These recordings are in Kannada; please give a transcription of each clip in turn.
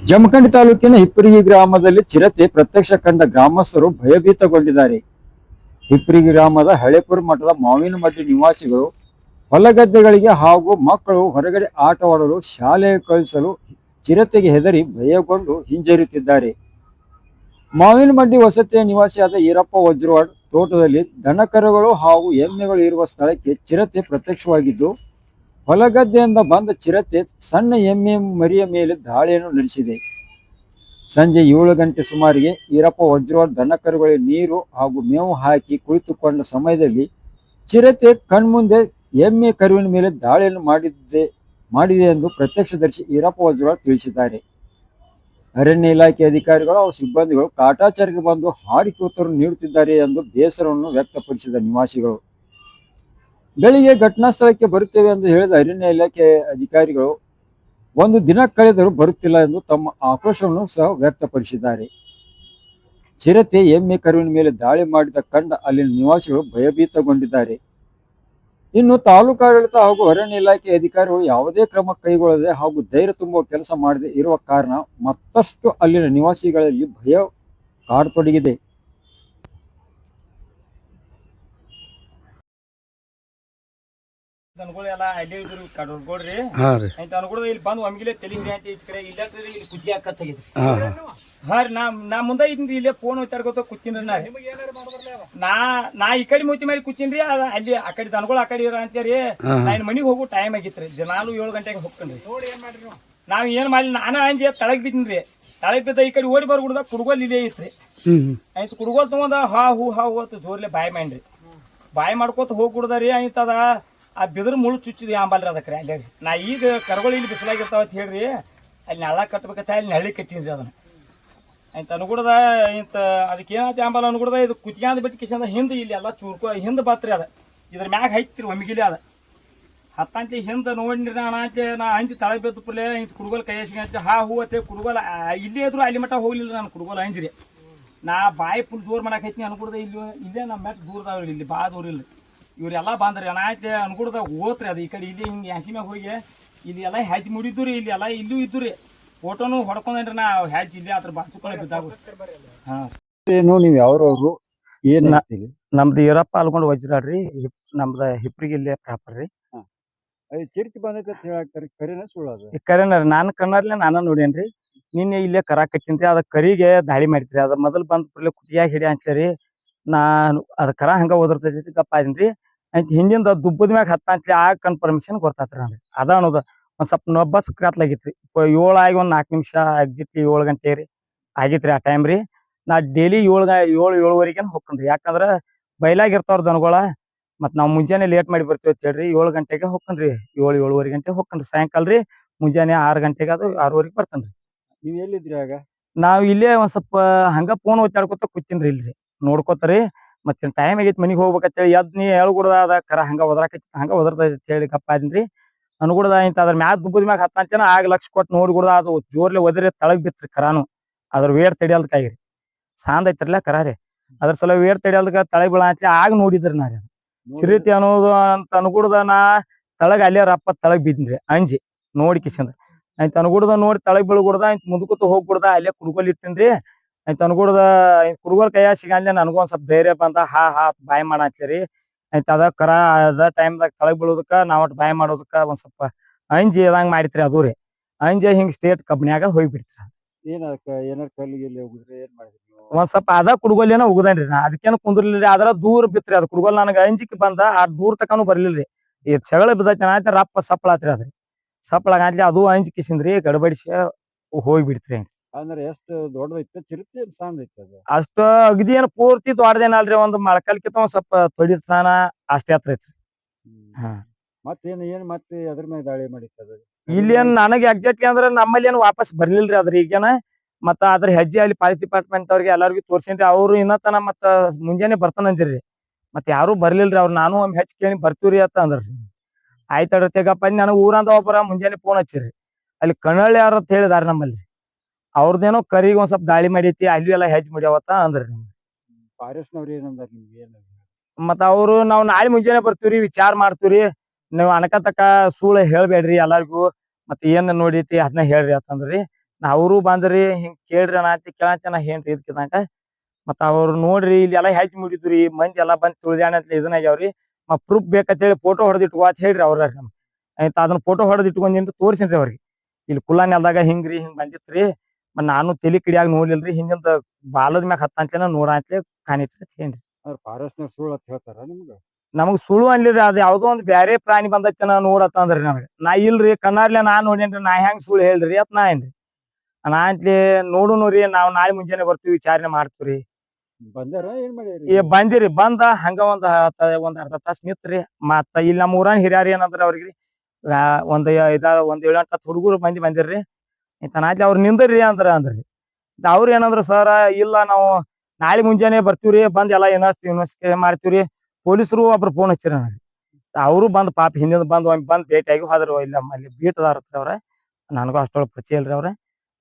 ಜಮಖಂಡಿ ತಾಲೂಕಿನ ಹಿಪ್ಪರಿಗಿ ಗ್ರಾಮದಲ್ಲಿ ಚಿರತೆ ಪ್ರತ್ಯಕ್ಷ ಕಂಡ ಗ್ರಾಮಸ್ಥರು ಭಯಭೀತಗೊಂಡಿದ್ದಾರೆ. ಹಿಪ್ಪರಿಗಿ ಗ್ರಾಮದ ಹಳೇಪುರ ಮಠದ ಮಾವಿನಮಡ್ಡಿ ನಿವಾಸಿಗಳು ಹೊಲಗದ್ದೆಗಳಿಗೆ ಹಾಗೂ ಮಕ್ಕಳು ಹೊರಗಡೆ ಆಟವಾಡಲು ಶಾಲೆಗೆ ಕಳಿಸಲು ಚಿರತೆಗೆ ಹೆದರಿ ಭಯಗೊಂಡು ಹಿಂಜರಿಯುತ್ತಿದ್ದಾರೆ. ಮಾವಿನಮಡ್ಡಿ ವಸತಿಯ ನಿವಾಸಿಯಾದ ಈರಪ್ಪ ವಜ್ರವಾಡ್ ತೋಟದಲ್ಲಿ ದನಕರುಗಳು ಹಾಗೂ ಎಮ್ಮೆಗಳು ಇರುವ ಸ್ಥಳಕ್ಕೆ ಚಿರತೆ ಪ್ರತ್ಯಕ್ಷವಾಗಿದ್ದು, ಹೊಲಗದ್ದೆಯಿಂದ ಬಂದ ಚಿರತೆ ಸಣ್ಣ ಎಮ್ಮೆ ಮರಿಯ ಮೇಲೆ ದಾಳಿಯನ್ನು ನಡೆಸಿದೆ. ಸಂಜೆ 7 ಗಂಟೆ ಸುಮಾರಿಗೆ ಈರಪ್ಪ ವಜ್ರವಾಡ್ ದನಕರುಗಳಿಗೆ ನೀರು ಹಾಗೂ ಮೇವು ಹಾಕಿ ಕುಳಿತುಕೊಂಡ ಸಮಯದಲ್ಲಿ ಚಿರತೆ ಕಣ್ಮುಂದೆ ಎಮ್ಮೆ ಕರುವಿನ ಮೇಲೆ ದಾಳಿಯನ್ನು ಮಾಡಿದೆ ಎಂದು ಪ್ರತ್ಯಕ್ಷದರ್ಶಿ ಈರಪ್ಪ ವಜ್ರವಾಡ್ ತಿಳಿಸಿದ್ದಾರೆ. ಅರಣ್ಯ ಇಲಾಖೆ ಅಧಿಕಾರಿಗಳು ಹಾಗೂ ಸಿಬ್ಬಂದಿಗಳು ಕಾಟಾಚಾರಕ್ಕೆ ಬಂದು ಹಾರಿಕೆ ಉತ್ತರ ನೀಡುತ್ತಿದ್ದಾರೆ ಎಂದು ಬೇಸರವನ್ನು ವ್ಯಕ್ತಪಡಿಸಿದ ನಿವಾಸಿಗಳು, ಬೆಳಿಗ್ಗೆ ಘಟನಾ ಸ್ಥಳಕ್ಕೆ ಬರುತ್ತೇವೆ ಎಂದು ಹೇಳಿದ ಅರಣ್ಯ ಇಲಾಖೆ ಅಧಿಕಾರಿಗಳು ಒಂದು ದಿನ ಕಳೆದರೂ ಬರುತ್ತಿಲ್ಲ ಎಂದು ತಮ್ಮ ಆಕ್ರೋಶವನ್ನು ಸಹ ವ್ಯಕ್ತಪಡಿಸಿದ್ದಾರೆ. ಚಿರತೆ ಎಮ್ಮೆ ಕರುವಿನ ಮೇಲೆ ದಾಳಿ ಮಾಡಿದ ಕಂಡ ಅಲ್ಲಿನ ನಿವಾಸಿಗಳು ಭಯಭೀತಗೊಂಡಿದ್ದಾರೆ. ಇನ್ನು ತಾಲೂಕಾಡಳಿತ ಹಾಗೂ ಅರಣ್ಯ ಇಲಾಖೆ ಅಧಿಕಾರಿಗಳು ಯಾವುದೇ ಕ್ರಮ ಕೈಗೊಳ್ಳದೆ ಹಾಗೂ ಧೈರ್ಯ ತುಂಬುವ ಕೆಲಸ ಮಾಡದೆ ಇರುವ ಕಾರಣ ಮತ್ತಷ್ಟು ಅಲ್ಲಿನ ನಿವಾಸಿಗಳಲ್ಲಿ ಭಯ ಕಾಡತೊಡಗಿದೆ. ದನಗಳೆಲ್ಲ ಅಲ್ಲಿ ಇದ್ರು ಕಡ್ಕೊಡ್ರಿ ಅನ್ಕೊಡ್ರಿ ಇಲ್ಲಿ ಬಂದು ಒಮ್ಗಿಲೆ ತಲೆ ಹಿಡಿ ಅಂತ ಈಚ ಕಡೆ ಇಲ್ಲ ಇಲ್ಲಿ ಕುದ್ದಿ ಹಾಕತ್ತಾಗಿದ್ರಿ. ಹಾ ರೀ ನಾ ಮುಂದೆ ಇದ್ರಿ ಇಲ್ಲೇ ಫೋನ್ ಹೋಗ್ತಾಡ್ಕೋತ ಕೂತೀನ್ರಿ. ನಾ ಈ ಕಡೆ ಮೂತಿ ಮೇಲೆ ಕೂತೀನ್ರಿ. ಅಲ್ಲಿ ಆ ಕಡೆ ದನಗಳು ಆ ಕಡೆ ಇರ ಅಂತೇರಿ. ನಾ ಮನಿಗೆ ಹೋಗೋ ಟೈಮ್ ಆಗಿತ್ರಿ. ದಿನಾಲು 7 ಗಂಟೆಗೆ ಹೋಗ್ತೇನ್ರಿ. ನಾವ್ ಏನ್ ಮಾಡಿ ನಾನು ಅಂಜಿ ತಳಗ್ ಬಿದ್ದೀನ್ರಿ. ತಳಗ್ ಬಿದ್ದ ಈ ಕಡೆ ಓಡಿ ಬರ್ಬಿಡ್ದ ಕುಡ್ಗೋಲ್ ಇಲ್ಲೇ ಐತ್ರಿ. ಆಯ್ತು ಕುಡ್ಗೋಲ್ ತಗೊಂಡ ಹಾ ಹೂ ಅಂತ ಜೋರ್ಲೆ ಬಾಯಿ ಮಾಡ್ರಿ. ಬಾಯಿ ಮಾಡ್ಕೋತ ಹೋಗ್ಬಿಡ್ದಾರಿ. ಆಯ್ತದ ಆ ಬಿದ್ರ ಮುಳ್ಳು ಚುಚ್ಚಿದ ಅಂಬಲ್ರಿ ಅದಕ್ರಿ. ಅಲ್ಲೇ ರೀ ನಾ ಈಗ ಕರ್ಗಳು ಇಲ್ಲಿ ಬಿಸಿಲಾಗಿರ್ತಾವ ಅಂತ ಹೇಳ್ರಿ ಅಲ್ಲಿ ನೆಳ ಕಟ್ಬೇಕಂತ ಅಲ್ಲಿ ನಳ್ಳಿ ಕಟ್ಟಿನ್ರಿ ಅದನ್ನ. ಆಯ್ತು ಅನುಗುಡದ ಇಂತ ಅದಕ್ಕೆ ಏನಾಯ್ತು ಅಂಬಲ್ ಅನುಗುಡದ ಇದು ಕುತ್ಯಾಂದ ಬಿಟ್ಟು ಕಿಶಂದ ಹಿಂದೆ ಇಲ್ಲಿ ಎಲ್ಲ ಚೂರ್ಕೊ ಹಿಂದೆ ಬತ್ರಿ ಅದ ಇದ್ರ ಮ್ಯಾಗ ಹೈತ್ರಿ ಒಮ್ಗಿಲಿ ಅದ ಹತ್ತಂತಿ ಹಿಂದೆ ನೋಡ್ರಿ. ನಾ ಹಂಚಿ ತಳ ಬಿದ್ದು ಪುರ್ಲೆ ಇಂತ ಕುಡ್ಗೋಲ್ ಕೈಯಾಸಿಗೆ ಅಂತ ಹಾ ಹೂ ಅತ್ತೆ ಕುಡ್ಗೋಲ್ ಇಲ್ಲೇ ಇದ್ರು ಅಲ್ಲಿ ಮಟ್ಟ ಹೋಗ್ಲಿಲ್ಲ ನಾನು ಕುಡ್ಗೋಲ್ ಹಂಚ್ರಿ. ನಾ ಬಾಯಿ ಫುಲ್ ಜೋರ್ ಮಾಡಕ್ ಹೈತೀನಿ ಅನ್ಕೊಡ್ದ ಇಲ್ಲೇ ನಮ್ಮ ಮೆಟ್ ದೂರದಾವ್ರಿ. ಇಲ್ಲಿ ಭಾಳ ದೂರ ಇಲ್ಲ. ಇವ್ರೆಲ್ಲ ಬಂದ್ರಿ ಅನಾಯ್ತು ಅನ್ಕೊಡ್ದ ಓದ್ರಿ ಅದು ಈ ಕಡೆ ಇಲ್ಲಿ ಹಿಂಗೆ ಹ್ಯಾಸಿ ಮ್ಯಾಗ ಹೋಗಿ ಇಲ್ಲಿ ಎಲ್ಲ ಹ್ಯಾಚಿ ಮುಡಿದ್ದು ರೀ. ಇಲ್ಲಿ ಎಲ್ಲ ಇಲ್ಲೂ ಇದ್ದು ರೀ. ಫೋಟೋನು ಹೊಡ್ಕೊಂಡ್ರಿ ನಾ ಹ್ಯಾಚಿ ಇಲ್ಲಿ ಅದ್ರ ಬಾಚುಕೊಂಡೆ ಬಿದ್ದಾಗ. ಹಾ ಏನು ನೀವು ಯಾವ್ರವ್ರು ಏನ್ ನಮ್ದು ಈರಪ್ಪ ಅಲ್ಕೊಂಡು ವಜ್ರಾಡ್ರಿ. ನಮ್ದು ಹಿಪ್ರಿಗೆ ಇಲ್ಲೇ ಪ್ರಾಪರ್ ರೀ. ಚಿರತೆ ಬಂದೈತೆ ಹೇಳಾಕ್ತಾರೆ, ಕರೆನ ಸುಳ್ಳದು? ಕರೆನ ನಾನು ಕಣ್ಣರ್ಲೆ ನಾನ ನೋಡೇನ್ರಿ. ನಿನ್ನೆ ಇಲ್ಲೇ ಕರ ಕಟ್ಟಿನ್ರಿ. ಅದ ಕರಿಗೆ ದಾಳಿ ಮಾಡಿದ್ರಿ. ಅದ ಮೊದಲು ಬಂದ್ ಕೂಡಲೇ ಕುತಿಯಾಗ ಹಿಡಿ ಅಂತೇಳಿ ನಾನು ಅದ ಕರ ಹಂಗ ಓದಿರ್ತೈತಿ ಗಪ್ಪ ಅದನ್ರಿ. ಆಯ್ತು ಹಿಂದಿಂದ ದುಬ್ಬದ ಮ್ಯಾಗ ಹತ್ತಂತ್ಲಿ ಆಗ ಕನ್ಫರ್ಮೇಶನ್ ಗೊತ್ತಾತ್ರಿ ನನ್ರಿ. ಅದ ಅನ್ನೋದು ಒಂದ್ ಸ್ವಲ್ಪ ನೊಬ್ಬಸ್ ಕತ್ಲಾಗಿತ್ರಿ. 7 ಆಗಿ ಒಂದ್ 4 ನಿಮಿಷ ಎಕ್ಸಿಟ್ಲಿ 7 ಗಂಟೆ ರೀ ಆಗಿತ್ರಿ ಆ ಟೈಮ್ ರೀ. ನಾ ಡೈಲಿ 7-7:30 ಹೋಗ್ಕನ್ರಿ. ಯಾಕಂದ್ರ ಬಯಲಾಗಿರ್ತಾವ್ರ ದನಗಳ. ಮತ್ ನಾವ್ ಮುಂಜಾನೆ ಲೇಟ್ ಮಾಡಿ ಬರ್ತೀವಿ ಅಂತ ಹೇಳ್ರಿ 7 ಗಂಟೆಗೆ ಹೋಗ್ಕನ್ರಿ. 7-7:30 ಗಂಟೆ ಹೋಗ್ಕನ್ರಿ. ಸಾಯಂಕಾಲ ರೀ ಮುಂಜಾನೆ 6 ಗಂಟೆಗೆ ಅದು 6:30 ಬರ್ತನ್ರಿ. ನೀವ್ ಎಲ್ಲಿದ್ರಿ ಆಗ? ನಾವ್ ಇಲ್ಲೇ ಒಂದ್ ಸ್ವಲ್ಪ ಹಂಗ ಫೋನ್ ಒತ್ತಾಡ್ಕೊತ ಕೂತೀನ್ರಿ ಇಲ್ರಿ ನೋಡ್ಕೋತಾರಿ. ಮತ್ತೆ ಟೈಮ್ ಆಗೈತಿ ಮನಿಗ್ ಹೋಗ್ಬೇಕಂತ ಹೇಳಿ ಎದ್ ನೀ ಹೇಳ್ಗುಡ್ದ ಅದ ಕರ ಹಂಗ ಒದರಾಕೈತಿ ಹಂಗ ಒದರ್ತೈತಿ ಅಂತ ಹೇಳಿ ಗಪ್ಪ ಆದ್ರಿ. ಅನ್ಗುಡ್ದ ಇಂತ ಅದ್ರ ಮ್ಯಾಗ ದುಬ್ಬದ ಮ್ಯಾಗ ಹತ್ತಂತೇನ ಆಗ ಲಕ್ಷ ಕೊಟ್ಟು ನೋಡ್ಗುಡ್ದ ಅದು ಜೋರ್ಲೆ ಒದರಿ ತಳಗ್ ಬಿತ್ರಿ ಕರಾನು. ಅದ್ರ ವೇರ್ ತಡಿಯಲ್ಕಾಗಿರಿ ಸಾಂದ್ ಐತ್ರಲ್ಲ ಕರ ರೀ. ಅದ್ರ ಸಲ ವೇರ್ ತಡಿಯಲ್ಕ ತಳಗ್ ಬೀಳ ಅಂತ ಆಗ ನೋಡಿದ್ರಿ ನಾ ಚಿರತೆ ಅನ್ನೋದು ಅಂತ ಅನ್ಗುಡ್ದ. ನಾ ತಳಗ್ ಅಲ್ಲೇ ರಪ್ಪ ತಳಗ್ ಬಿದ್ನ್ರಿ ಅಂಜಿ ನೋಡಿ ಕಿಶಂದ. ಆಯ್ತು ಅನ್ಗುಡ್ದ ನೋಡಿ ತಳಗ್ ಬೀಳ್ಗುಡ್ದ ಆಯ್ತು ಮುಂದಕೂತ ಹೋಗ್ಬಿಡ್ದ. ಅಲ್ಲೇ ಕುಡ್ಗೋಲ್ ಇಟ್ಟೇನ್ರಿ. ಆಯ್ತು ಅನ್ಗುಡ್ದ ಕುಡ್ಗೋಲ್ ಕೈಯ ಸಿಗಂದ್ರೆ ನನಗೊಂದ್ ಸ್ವಲ್ಪ ಧೈರ್ಯ ಬಂದ ಹಾ ಬಾಯ್ ಮಾಡ ಅಂತೇರಿ. ಆಯ್ತು ಅದ ಕರ ಅದ ಟೈಮ್ದಾಗ ತಳಗ್ ಬೀಳೋದಕ್ಕ ನಾವ್ ಒಟ್ಟು ಬಾಯ್ ಮಾಡೋದಕ್ಕ ಒಂದ್ ಸ್ವಲ್ಪ ಅಂಜಿ ಅದಂಗ್ ಮಾಡಿತ್ರಿ. ಅದು ರೀ ಅಂಜಿ ಹಿಂಗ್ ಸ್ಟೇಟ್ ಕಬ್ನ್ಯಾಗ ಹೋಗ್ಬಿಡ್ತ್ರಿ. ಏನಾರ ಕಲ್ಲಿಗೆ ಹೋಗಿದ್ರೆ ಏನ್ ಮಾಡಿದ್ರಿ? ಒಂದ್ ಸ್ವಲ್ಪ ಅದ ಕುಡ್ಗೋಲ್ಲೇನೋ ಉಗದೇನ್ರಿ. ನಾ ಅದಕ್ಕೇನು ಕುಂದ್ರಲಿಲ್ರಿ. ಅದ್ರ ದೂರ ಬಿತ್ರಿ ಅದ್ ಕುಡ್ಗೋಲ್. ನನಗ ಅಂಜಿಕ್ ಬಂದ ಆ ದೂರ ತಕನು ಬರ್ಲಿಲ್ರಿ. ಈ ಸಗಳ ಬಿದ್ದೈತಿ ಆಯ್ತ ರಪ್ಪ ಸಪ್ಪಳಾತ್ರಿ ಅದ್ರಿ. ಸಪ್ಪಳಾಗ್ಲಿ ಅದು ಅಂಜಿ ಕಿಸಿಂದ್ರಿ ಗಡಬಡಿಸಿ ಹೋಗ್ಬಿಡ್ತ್ರಿ. ಅಂದ್ರೆ ಎಷ್ಟು ದೊಡ್ಡದೈತೆ ಚಿರತೆ ಸಾಂದ್ ಐತೆ ಅದು? ಅಷ್ಟ ಅಗದಿ ಏನ್ ಪೂರ್ತಿ ದೊಡ್ಡದೇನಲ್ರಿ. ಒಂದ್ ಮೊಳಕಾಲ್ಕಿಂತ ಒಂದ್ ಸ್ವಲ್ಪ ತೊಡಿ ಸ್ಥಾನ ಅಷ್ಟೇ ಹತ್ರ ಐತ್ರಿ. ಹಾ ಮತ್ತೆ ಅದ್ರ ಮೇಲೆ ದಾಳಿ ಮಾಡಿತ್ತು ಅದು? ಇಲ್ಲಿ ಏನ್ ನನಗೆ ಎಕ್ಸಾಕ್ಟ್ಲಿ ಅಂದ್ರ ನಮ್ಮಲ್ಲಿ ಏನ್ ವಾಪಸ್ ಬರ್ಲಿಲ್ರಿ ಅದ್ರ. ಈಗೇನ ಮತ್ತ ಅದ್ರ ಹೆಜ್ಜೆ ಅಲ್ಲಿ ಫಾರೆಸ್ಟ್ ಡಿಪಾರ್ಟ್ಮೆಂಟ್ ಅವ್ರಿಗೆ ಎಲ್ಲಾರ್ಗು ತೋರ್ಸೇನ್ರಿ. ಅವ್ರು ಇನ್ನತನ ಮತ್ತ ಮುಂಜಾನೆ ಬರ್ತಾನಂದಿರ್ರಿ. ಮತ್ ಯಾರು ಬರ್ಲಿಲ್ರಿ. ಅವ್ರು ನಾನು ಒಮ್ಮೆ ಹೆಚ್ಚ್ ಕೇಳಿ ಬರ್ತೀವ್ರಿ ಅಂತ ಅಂದ್ರಿ. ಆಯ್ತಡ್ರಿ ತೆಗಪ್ಪ ನನಗ್ ಊರಂದ ಒಬ್ಬರ ಮುಂಜಾನೆ ಫೋನ್ ಹಚ್ಚಿರಿ. ಅಲ್ಲಿ ಕಣಳ್ಳಿ ಯಾರು ಅಂತ ಹೇಳಿದಾರ ನಮ್ಮಲ್ಲಿ. ಅವ್ರದೇನೋ ಕರಿಗೆ ಒಂದ್ ಸ್ವಲ್ಪ ದಾಳಿ ಮಾಡೈತಿ ಅಲ್ಲಿ ಎಲ್ಲಾ ಹೆಜ್ಜೆ ಮುಡಿಯವತ್ತ ಅಂದ್ರಿ. ಫಾರೆಸ್ಟ್ನವ್ರು ಏನಂದಾರ ನಿಮ್ಗೆ ಏನ್? ಮತ್ತ ಅವ್ರು ನಾವ್ ನಾಳೆ ಮುಂಜಾನೆ ಬರ್ತೀವ್ರಿ, ವಿಚಾರ ಮಾಡ್ತೀವ್ರಿ, ನೀವ್ ಅನಕತಕ ಸುಳ್ಳು ಹೇಳ್ಬೇಡ್ರಿ ಎಲ್ಲಾರ್ಗು, ಮತ್ ಏನ್ ನೋಡೈತಿ ಅದನ್ನ ಹೇಳ್ರಿ ಅಂತಂದ್ರಿ. ಅವ್ರು ಬಂದ್ರಿ ಹಿಂಗ್ ಕೇಳ್ರಿ ಅನಾತಿ ಕೇಳಂತನ ಏನ್ರಿ ಇದಕ್ಕಿದಂಗ. ಮತ್ತ ಅವ್ರು ನೋಡ್ರಿ ಇಲ್ಲಿ ಎಲ್ಲಾ ಹೆಜ್ಜೆ ಮುಡಿದ್ರಿ, ಮಂದಿ ಎಲ್ಲಾ ಬಂದ್ ತುಳಿದಾಣ ಅಂತ ಇದನ್ನ ಆಗ್ಯಾವ್ರಿ. ಪ್ರೂಫ್ ಬೇಕಂತೇಳಿ ಫೋಟೋ ಹೊಡೆದಿಟ್ಕೋ ಅಂತ ಹೇಳ್ರಿ ಅವ್ರ. ಆಯ್ತ ಅದನ್ನ ಫೋಟೋ ಹೊಡೆದ್ ಇಟ್ಕೊಂಡ್ ತೋರ್ಸಿನ್ರಿ ಅವ್ರಿಗೆ. ಇಲ್ಲಿ ಕುಲ್ಲಾ ನೆಲ್ದಾಗ ಹಿಂಗ್ರಿ ಹಿಂಗ್ ಬಂದಿತ್ರಿ. ನಾನು ತಲಿ ಕಿಡಿಯಾಗ ನೋಡ್ಲಿಲ್ರಿ, ಹಿಂದಿಂದ ಬಾಲದ ಮ್ಯಾಗ ಹತ್ತಂತೇನ ನೋಡ ಅಂತೇಳಿ ಕಾಣಿತ್ರಿ ಏನ್ರಿ. ಅವ್ರ ಫಾರೆಸ್ಟ್ನವ್ರು ಸುಳ್ಳು ಅಂತ ಹೇಳ್ತಾರ ನಿಮ್ಗ? ನಮಗ್ ಸುಳ್ಳು ಅನ್ಲಿರಿ, ಅದ್ ಯಾವ್ದೋ ಒಂದ್ ಬ್ಯಾರೆ ಪ್ರಾಣಿ ಬಂದೈತೆನ ನೋಡತ್ತ ಅಂದ್ರಿ ನಮ್ಗೆ. ನಾ ಇಲ್ರಿ ಕಣ್ಣಾರ್ಲೆ ನಾನ್ ನೋಡೇನ್ರಿ, ನಾ ಹೆಂಗ್ ಸುಳ್ಳು ಹೇಳ್ರಿ ಅತ್ ನಾ ಏನ್ರಿ. ನಾ ಅಂತ್ಲಿ ನೋಡುನುರಿ ನಾವ್ ನಾಳೆ ಮುಂಜಾನೆ ಬರ್ತೀವಿ ವಿಚಾರಣೆ ಮಾಡ್ತೀವ್ರಿ. ಬಂದಾರ ಏನ್ ಮಾಡ್ಯಾರಿ? ಬಂದಿರಿ, ಬಂದ ಹಂಗ ಒಂದ್ ಅರ್ಧ ತಾಸ್ ನಿತ್ರಿ. ಮತ್ತ ಇಲ್ಲಿ ನಮ್ಮ ಊರಾನ್ ಹಿರಿಯಾರ ಏನಂದ್ರ ಅವ್ರಿಗೆ ಒಂದ್ 7-8 ಹುಡುಗರು ಮಂದಿ ಬಂದಿರ್ರಿ. ಆಯ್ತನಾತ್ಲಿ ಅವ್ರು ನಿಂದ್ರಿ ಅಂದ್ರಿ. ಅವ್ರ ಏನಂದ್ರ ಸರ್ ಇಲ್ಲ ನಾವು ನಾಳೆ ಮುಂಜಾನೆ ಬರ್ತೀವ್ರಿ, ಬಂದ್ ಎಲ್ಲಾ ಇನ್ವೆಸ್ಟಿಗೇಷನ್ ಮಾಡ್ತೀವ್ರಿ. ಪೊಲೀಸರು ಒಬ್ರು ಫೋನ್ ಹಚ್ಚಿರ. ಅವರು ಬಂದ್ ಪಾಪ ಹಿಂದಿಂದ ಬಂದ್ ಭೇಟಿಯಾಗಿ ಹೋದ್ರು. ಇಲ್ಲ ಅಲ್ಲಿ ಬೀಟದಾರ ಅವ್ರ, ನನಗೂ ಅಷ್ಟೊಳಗೆ ಪರಿಚಯ ಇಲ್ರಿ ಅವ್ರ.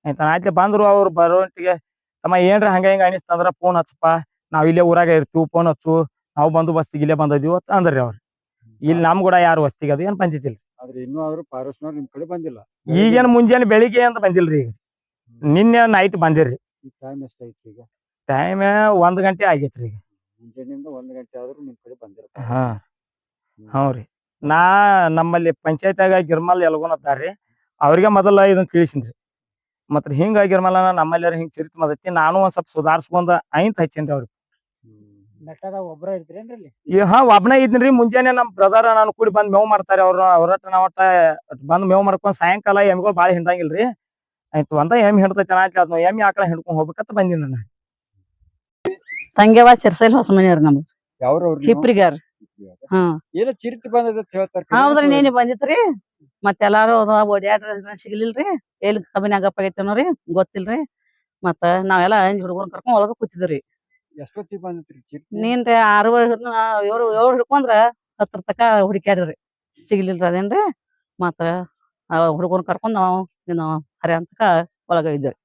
ಆಯ್ತನಾತ್ಲಿ ಬಂದ್ರು. ಅವ್ರು ಬರೋಟಿಗೆ ತಮ್ಮ ಏನ್ರ ಹಂಗ ಹಿಂಗ ಅನಿಸ್ತಂದ್ರ ಫೋನ್ ಹಚ್ಚಪ್ಪ, ನಾವ್ ಇಲ್ಲೇ ಊರಾಗ ಇರ್ತೀವಿ, ಫೋನ್ ಹಚ್ಚು, ನಾವು ಬಂದು ಬಸ್ತಿಗೆ ಇಲ್ಲೇ ಬಂದಿದೀವಿ ಅಂತ ಅಂದ್ರಿ ಅವ್ರು. ಇಲ್ಲಿ ನಮ್ ಕೂಡ ಯಾರು ವಸ್ತಿಗೆ ಅದು ಏನ್ ಬಂದಿದ್ದಿಲ್ರಿ. ಆದ್ರೆ ಇನ್ನೂ ಆದ್ರೂ ಫಾರೆಸ್ಟ್ನವ್ರು ನಿಮ್ ಕಡೆ ಬಂದಿಲ್ಲ? ಈಗೇನ್ ಮುಂಜಾನೆ ಬೆಳಿಗ್ಗೆ ಅಂತ ಬಂದಿಲ್ರಿ. ಈಗ ನಿನ್ನೆ ನೈಟ್ ಬಂದಿರ್ರಿ. ಟೈಮ್ ಎಷ್ಟೈತಿ ಈಗ? ಟೈಮ್ 1 ಗಂಟೆ ಆಗೇತ್ರಿ ಈಗ. ಮುಂಜಾನೆಯಿಂದ 1 ಗಂಟೆ ಆದ್ರೂ ನಿಮ್ ಕಡೆ ಬಂದಿಲ್ಲ? ಹಾ ಹ್ಞೂರಿ. ನಮ್ಮಲ್ಲಿ ಪಂಚಾಯತ್ಯಾಗ ಗಿರ್ಮಲ್ ಯಲಗೋನ್ ಅದಾರ್ರಿ, ಅವ್ರಿಗೆ ಮೊದಲ ಇದನ್ನ ತಿಳಿಸಿನ್ರಿ. ಮತ್ತ ಹಿಂಗ ಗಿರ್ಮಲ ನಮ್ಮಲ್ಲಿ ಹಿಂಗ್ ಚಿರಿತ್ ಮದೈತಿ, ನಾನು ಒಂದ್ ಸ್ವಲ್ಪ ಸುಧಾರ್ಸ್ಕೊಂಡ ಐಂತ ಹಚ್ಚೇನ್ರಿ ಅವ್ರಿಗೆ. ಬೆಟ್ಟದಾಗ ಒಬ್ರ ಇರ್ತೀರೇನ್ರಿ? ಒಬ್ನೇ ಇದ್ನ್ರಿ. ಮುಂಜಾನೆ ನಮ್ ಬ್ರದರ್ ನಾನು ಕೂಡಿ ಬಂದ್ ಮೇವ್ ಮಾಡ್ತಾರೆ ಅವ್ರು. ಅವ್ರಟ್ಟ ನಾವಟ್ಟ ಬಂದ್ ಮೇವ್ ಮಾಡ್ಕೊಂಡ್ ಸಾಯಂಕಾಲ ಎಮ್ಗಳು ಬಾಳ ಹಿಂಡಂಗಿಲ್ರಿ. ಆಯ್ತು ಒಂದ ಎಮ್ಮಿ ಹಿಡ್ತೈತಿ ಅದ್ನ ಎಮ್ಮಿ ಆಕಳ ಹಿಡ್ಕೊಂಡ್ ಹೋಗ್ಬೇಕಂತ ಬಂದಿನಿ ನಾನು. ತಂಗ್ಯವ ಸಿರ್ಸೈಲ್ ಹೊಸ ಮನಿ ರೀ ನಮ್ದು. ಯಾವ್ರವ್ರು? ಹಿಪ್ರಿಗಾರ್. ಹ್ಮ್ ಏನೋ ಚಿರಿತ್ ಬಂದದ ಅಂತ ಹೇಳ್ತಾರ. ಹೌದ್ರಿ, ನೀನಿ ಬಂದಿತ್ರಿ. ಮತ್ ಎಲ್ಲಾರು ಓಡ್ಯಾಡ್ರ ಸಿಗ್ಲಿಲ್ರಿ. ಎಲ್ಲಿ ಕಬ್ಬಿನ್ಯಾಗ ಗಪ್ಪ ಆಗೈತೇನೋರಿ ಗೊತ್ತಿಲ್ರಿ. ಮತ್ತ ನಾವೆಲ್ಲಾ ಹುಡುಗರ್ನ ಕರ್ಕೊಂಡ್ ಒಳಗ ಕೂತಿದ್ರಿ. ಎಷ್ಟೊತ್ತಿಗೆ ಬಂದಿತ್ರಿ ಚಿರತೆ? ನೀನ್ರಿ 6 ಏಳು ಹಿಡ್ಕೊಂಡ್ರ 10 ತಕ ಹುಡುಕ್ಯಾಡ್ರಿ, ಸಿಗ್ಲಿಲ್ರಿ ಅದೇನ್ರಿ. ಮತ್ತ ಹುಡುಗರ್ನ ಕರ್ಕೊಂಡ್ ನಾವು ಹರ್ಯಾಣ ತಕ ಒಳಗ ಇದ್ರಿ.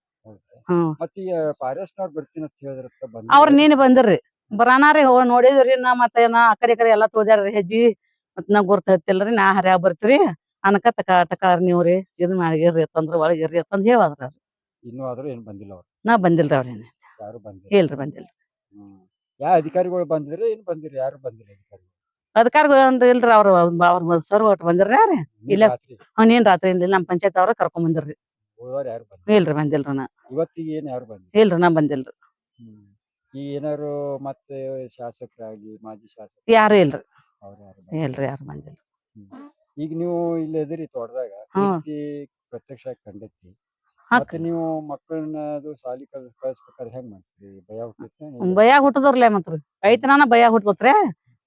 ಹ್ಮ್ ಮತ್ತ್ ಈ ಫಾರೆಸ್ಟ್ನವ್ರು ಬರ್ತೀನಿ ಅಂತ ಹೇಳಿದ್ರತ್ತ ಅವ್ರ ನೀನ್ ಬಂದಿರ್ರಿ. ಬರಾನಾರಿ ನೋಡಿದ್ರಿ. ನಾ ಮತ್ತೆ ಅಕಡೆ ಈ ಕಡೆ ಎಲ್ಲಾ ತೋದ್ಯಾರ್ರಿ ಹೆಜ್ಜಿ. ಮತ್ ನಾ ಗುರ್ತ ಹತ್ತಿಲ್ರಿ. ನಾ ಹರ್ಯಾಗ ಬರ್ತೀವ್ರಿ ಅನಕ ಟಕ ನೀವ್ರಿ ಇದನ್ ಮಾಡಿಗಿರ್ರಿ ಅಂತಂದ್ರ ಒಳಗ್ ಇರ್ರಿ ಅಂತಂದ್ ಹೇಳದ್ರ. ಇನ್ನೂ ಆದ್ರೂ ಏನ್ ಬಂದಿಲ್ಲ ಅವ್ರು? ನಾ ಬಂದಿಲ್ರಿ ಅವ್ರೇನ. ಯಾರು ಬಂದಿಲ್ಲ? ಇಲ್ರಿ ಬಂದಿಲ್ರಿ. ಯಾವ ಅಧಿಕಾರಿಗಳು ಬಂದಿದ್ರು ಏನ್ ಬಂದಿರಿ? ಯಾರು ಬಂದಿಲ್ಲ ಅಧಿಕಾರಿಗಳು? ಅಧಿಕಾರಿಗಳು ಅಂತ ಇಲ್ರಿ. ಅವ್ರ ಸರ್ ಒಟ್ ಬಂದಿರ್ರಿ. ಇಲ್ಲ ರಾತ್ರಿ? ನೀನ್ ರಾತ್ರಿಯಿಂದ ನಮ್ ಪಂಚಾಯತ್ ಅವ್ರ ಕರ್ಕೊಂಡ್ ಬಂದಿರ್ರಿ. ಹೋದವ್ರು ಯಾರು ಬಂದಿಲ್ಲ? ಇಲ್ರಿ ಬಂದಿಲ್ರಿ. ನಾ ಇವತ್ತಿಗೆ ಏನ್ ಯಾರು ಬಂದಿಲ್ಲ? ಇಲ್ರಿ ನಾ ಬಂದಿಲ್ರಿ. ಈ ಏನಾರು ಮತ್ತೆ ಶಾಸಕರಾಗಿ ಮಾಜಿ ಶಾಸಕ ಯಾರು ಇಲ್ರಿ. ಅವ್ರು ಯಾರು ಇಲ್ರಿ ಯಾರು ಬಂದಿಲ್ಲ. ಈಗ ನೀವು ಇಲ್ಲಿ ಅದಿರಿ ತೋಟದಾಗ ಹ್ಮ್ ಪ್ರತ್ಯಕ್ಷ ಕಂಡೈತಿ. ಹಾಕ್ ಮತ್ತೆ ನೀವು ಮಕ್ಕಳನ್ನ ಅದು ಸಾಲಿ ಕಳಿಸ್ಬೇಕಾದ್ರೆ ಹೆಂಗ್ ಮಾಡ್ತೀರಿ? ಭಯ ಹುಟ್ಟೈತಿ? ಭಯ ಹುಟ್ಟದವ್ರಲ್ಲ ಮತ್ರಿ. ಐತನಾನ ಭಯ ಹುಟ್ಟತ್ರಿ.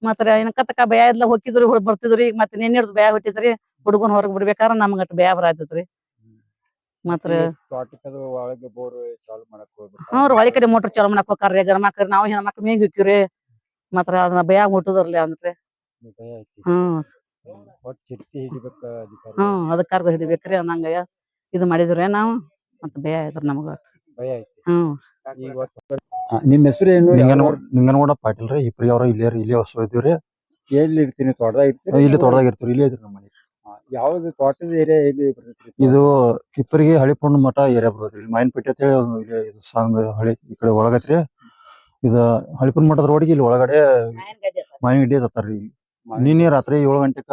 ಮತ್ರ ಏನಕತಕ ಭಯ ಇದ್ಲ ಹೋಗಿದ್ರಿ ಬರ್ತಿದ್ರಿ. ಮತ್ತೆ ನಿನ್ನೆ ಹಿಡ್ದು ಭಯ ಹುಟ್ಟಿದ್ರಿ. ಹುಡುಗನ್ ಹೊರಗ್ ಬಿಡ್ಬೇಕಾರ ನಮ್ಗ ಭಯ ಬರಾತೈತ್ರಿ. ಮತ್ರ ತೋಟಕ್ಕದು ಒಳಗೆ ಬೋರ್ ಚಾಲು ಮಾಡಕ್ ಹೋಗ್ಬೇಕು. ಹ್ಞೂ ಹೊಳಿ ಕಡೆ ಮೋಟ್ರ್ ಚಾಲು ಮಾಡಕ್ ಹೋಗ್ತಾರ್ರಿ ಗಂಡ್ಮಕ್ಳು. ನಾವು ಹೆಣ್ಮಕ್ಳು ಮೇಗ್ ಹೋಕ್ಕಿವ್ರಿ. ಮಾತ್ರ ಅದನ್ನ ಭಯ ಹುಟ್ಟದವ್ರಲ್ಲ ಅಂದ್ರೆ. ಭಯ ಐತಿ. ಹ್ಮ್ ಒಟ್ಟು ಚಿರತೆ ಹಿಡಿಬೇಕ ಅಧಿಕಾರಿ? ಅದಕ್ಕಾರ್ದ ಹಿಡಿಬೇಕ್ರಿ ಅನ್ನಂಗ ಇದು ಮಾಡಿದ್ರಿ ನಾವು. ಮತ್ ಭಯ ಐತ್ರಿ ನಮಗ. ಭಯ ಐತಿ. ಹ್ಮ್ ನಿಮ್ ಹೆಸರು ಏನು? ನಿಂಗನಗೌಡ ಪಾಟೀಲ್ ರೀ. ಹಿಪ್ರಿ ಅವ್ರ ಇಲ್ಲೇ ಹೊಸ ಇದ್ದೀವ್ರಿ. ಎಲ್ಲಿ ಇರ್ತೀನಿ? ತೋಟದಾಗ ಇರ್ತೀರಿ? ಇಲ್ಲಿ ತೋಟದಾಗ ಇರ್ತೀವಿ. ಇಲ್ಲೇ ಇದ್ರಿ ನಮ್ಮ ಮನೆ. ಯಾವ್ದು ತೋಟದ ಏರಿಯಾ ಎಲ್ಲಿ ಬರ್ತೈತ್ರಿ? ಇದು ಹಿಪ್ಪರಿಗೆ ಹಳಿಪುಣ್ಣ ಮಠ ಏರಿಯಾ ಬರ್ತೈತ್ರಿ. ಮಾಯಿನಪೇಟೆ ಅಂತ ಹೇಳಿ ಹಳಿ ಈ ಕಡೆ ಒಳಗೈತ್ರಿ. ಇದ ಹಳಿಪುಣ್ಣ ಮಠದ ರೋಡಿಗೆ ಇಲ್ಲಿ ಒಳಗಡೆ ಮಾಯಿನಗಡ್ಡಿ ಅತ್ತಾರ್ರಿ. ನಿನ್ನೆ ರಾತ್ರಿ 7 ಗಂಟೆಕ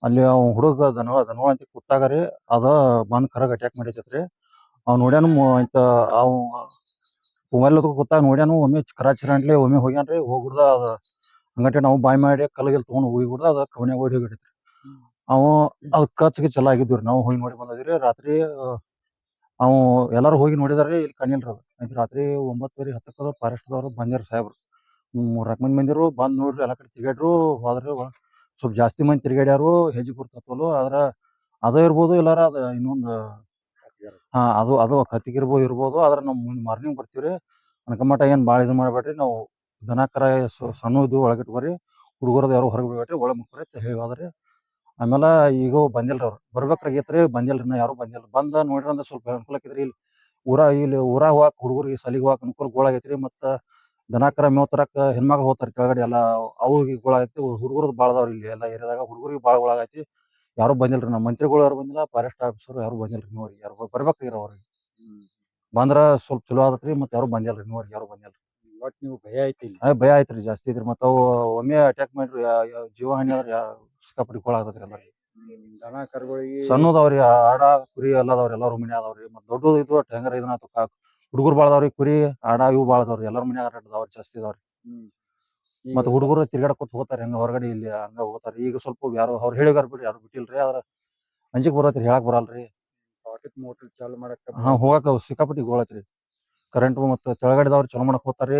ಅಲ್ಲಿ ಹುಡುಗ ದನವ ಅಂತ ಕುಟ್ಟಾಗರಿ ಅದ ಬಂದ್ ಕರಗ್ ಅಟ್ಯಾಕ್ ಮಾಡೈತೈತ್ರಿ. ಅವ್ ನೋಡ್ಯಾನು ಅವ್ ಮೊಬೈಲ್ ಕೂತಾಗ ನೋಡ್ಯಾನು. ಒಮ್ಮೆ ಕರಾಚಿರಂಟ್ಲೆ ಒಮ್ಮೆ ಹೋಗ್ಯಾನ್ರಿ. ಹೋಗ್ಬಿಡ್ದ ಅದ ಹಂಗಂಟೆ ನಾವು ಬಾಯ್ ಮಾಡಿ ಕಲ್ಲಗಿಲ್ ತಗೊಂಡ್ ಹೋಗಿಬಿಡ್ದ ಅದ ಕವನ್ಯಾಗ ಓಡಿ ಹೋಗಿಡೈತ್ರಿ. ಅವ ಅದ್ ಕಚ್ಗೆ ಚಲೋ ಆಗಿದ್ವಿ. ನಾವು ಹೋಗಿ ನೋಡಿ ಬಂದಿದ್ರಿ. ರಾತ್ರಿ ಅವ್ ಎಲ್ಲಾರು ಹೋಗಿ ನೋಡಿದಾರಿ. ಇಲ್ಲಿ ಕಾಣಿಲ್ರಿ ಅದು. ರಾತ್ರಿ 9:30 10 ಫಾರೆಸ್ಟ್ದವ್ರು ಬಂದಿರ್ ಸಾಹೇಬ್ರು. 3-4 ಮಂದಿ ಬಂದಿರು. ಬಂದ್ ನೋಡ್ರಿ ಎಲ್ಲಾ ಕಡೆ ತಿರ್ಗಾಡ್ರು. ಹೋದ್ರಿ ಸ್ವಲ್ಪ ಜಾಸ್ತಿ ಮಂದಿ ತಿರ್ಗಾಡ್ಯಾರು. ಹೆಜ್ಜೆ ಗುರ್ತತ್ವಲು ಆದ್ರ ಅದ ಇರ್ಬೋದು ಇಲ್ಲಾರ ಅದ ಇನ್ನೊಂದು ಹಾ ಅದು ಕತ್ತಿಗಿರ್ಬೋದು ಇರ್ಬೋದು ಆದ್ರ ನಾವು ಮಾರ್ನಿಂಗ್ ಬರ್ತೀವ್ರಿ ಅನ್ಕಮಟ ಏನ್ ಬಾಳ ಇದು ಮಾಡ್ಬೇಡ್ರಿ ನಾವು ದನ ಕರ ಸಣ್ಣ ಇದು ಒಳಗಿಟ್ಕೋರಿ ಹುಡುಗರದ ಯಾರು ಹೊರಗೆ ಬಿಡ್ಬೇಡ್ರಿ ಒಳಗ್ ಮುಕ್ರಿ ಅಂತ ಹೇಳಿ ಹೋದ್ರಿ ಆಮೇಲೆ ಈಗ ಬಂದಿಲ್ರಿ ಅವ್ರು ಬರ್ಬೇಕಾಗೈತ್ರಿ ಬಂದಿಲ್ರಿ ಇನ್ನ ಯಾರು ಬಂದಿಲ್ಲ ಬಂದ ನೋಡ್ರಿ ಅಂದ್ರೆ ಸ್ವಲ್ಪ ಅನುಕೂಲ ಆಕೈತ್ರಿ ಇಲ್ಲಿ ಊರಾಗ ಹೋಗಾಕ ಹುಡುಗರಿಗೆ ಸಲಿಗೆ ಹೋಗಾಕ ಅನುಕೂಲ ಗೋಳಾಗೈತ್ರಿ ಮತ್ತ ದನ ಕರ ಮೇವ್ ತರಕ ಹೆಣ್ಮಕ್ಳು ಹೋಗ್ತಾರ ಕೆಳಗಡೆ ಎಲ್ಲ ಅವ್ರಿಗೆ ಗೋಳಾಗೈತಿ ಹುಡುಗರದ್ ಬಾಳ ಅದಾವ್ರಿ ಇಲ್ಲಿ ಎಲ್ಲ ಏರಿಯಾದಾಗ ಹುಡುಗರಿಗೆ ಬಾಳ ಗೋಳಾಗೈತಿ ಯಾರು ಬಂದಿಲ್ರಿ ನಮ್ಮ ಮಂತ್ರಿಗಳು ಯಾರು ಬಂದಿಲ್ಲ ಫಾರೆಸ್ಟ್ ಆಫೀಸರ್ ಯಾರು ಬಂದಿಲ್ರಿ ನೋಡ್ರಿ ಯಾರು ಬರ್ಬೇಕಾಗಿರ ಅವ್ರಿಗೆ ಬಂದ್ರ ಸ್ವಲ್ಪ ಚಲೋ ಆದತ್ರಿ ಮತ್ತ್ ಯಾರು ಬಂದಿಲ್ರಿ ನೋಡ್ರಿ ಯಾರು ಬಂದಿಲ್ರಿ ಒಟ್ ನೀವು ಭಯ ಐತಿ ಭಯ ಐತ್ರಿ ಜಾಸ್ತಿ ಐತ್ರಿ ಮತ್ತ ಅವು ಒಮ್ಮೆ ಅಟ್ಯಾಕ್ ಮಾಡ್ರಿ ಜೀವ ಹಾನಿ ಆದ್ರ ಸಿಕ್ಕಾಪಟ್ಟಿ ಗೋಳಾಗತ್ರಿ ಎಲ್ಲರಿಗೆ ದನ ಕರುಗಳಿಗೆ ಸಣ್ಣದವ್ರಿ ಆಡ ಕುರಿ ಎಲ್ಲ ಅದಾವ್ರಿ ಎಲ್ಲಾರು ಮನೆ ಅದಾವ್ರಿ ಮತ್ತ್ ದೊಡ್ಡದು ಇದು ಹೆಂಗಾರ ಇದನ್ನ ಹುಡುಗರು ಬಾಳ ಅದಾವ್ರಿ ಕುರಿ ಆಡ ಇವು ಬಾಳ ಅದಾವ್ರಿ ಎಲ್ಲಾರ ಮನ್ಯಾಗ ಅದಾವ್ರಿ ಜಾಸ್ತಿ ಅದಾವ್ರಿ ಮತ್ತ್ ಹುಡುಗರು ತಿರ್ಗಾಡ್ಕೊತ ಹೋಗ್ತಾರ ಹೆಂಗ ಹೊರಗಡೆ ಇಲ್ಲಿ ಹಂಗ ಹೋಗ್ತಾರ ಈಗ ಸ್ವಲ್ಪ ಯಾರು ಅವ್ರು ಹೇಳಿಗಾರ ಬಿಡ್ರಿ ಯಾರು ಬಿಟ್ಟಿಲ್ರಿ ಆದ್ರ ಅಂಜಿಕ್ ಬರತ್ರಿ ಹೇಳಕ್ ಬರಲ್ರಿ ಮೋಟರ್ ಚಾಲು ಮಾಡಕ್ ಹೋಗಾಕ ಸಿಕ್ಕಾಪಟ್ಟಿ ಗೋಳತ್ರಿ ಕರೆಂಟ್ ಮತ್ತ್ ತೆಳಗಡೆದವ್ರು ಚಲೋ ಮಾಡಕ್ ಹೋಗ್ತಾರ್ರಿ